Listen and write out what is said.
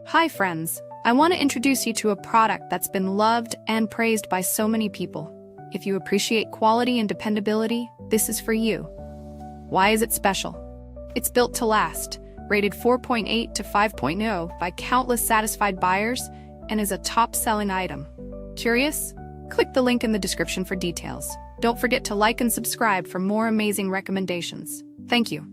Hi friends, I want to introduce you to a product that's been loved and praised by so many people. If you appreciate quality and dependability, this is for you. Why is it special? It's built to last, rated 4.8 to 5.0 by countless satisfied buyers, and is a top-selling item. Curious? Click the link in the description for details. Don't forget to like and subscribe for more amazing recommendations. Thank you.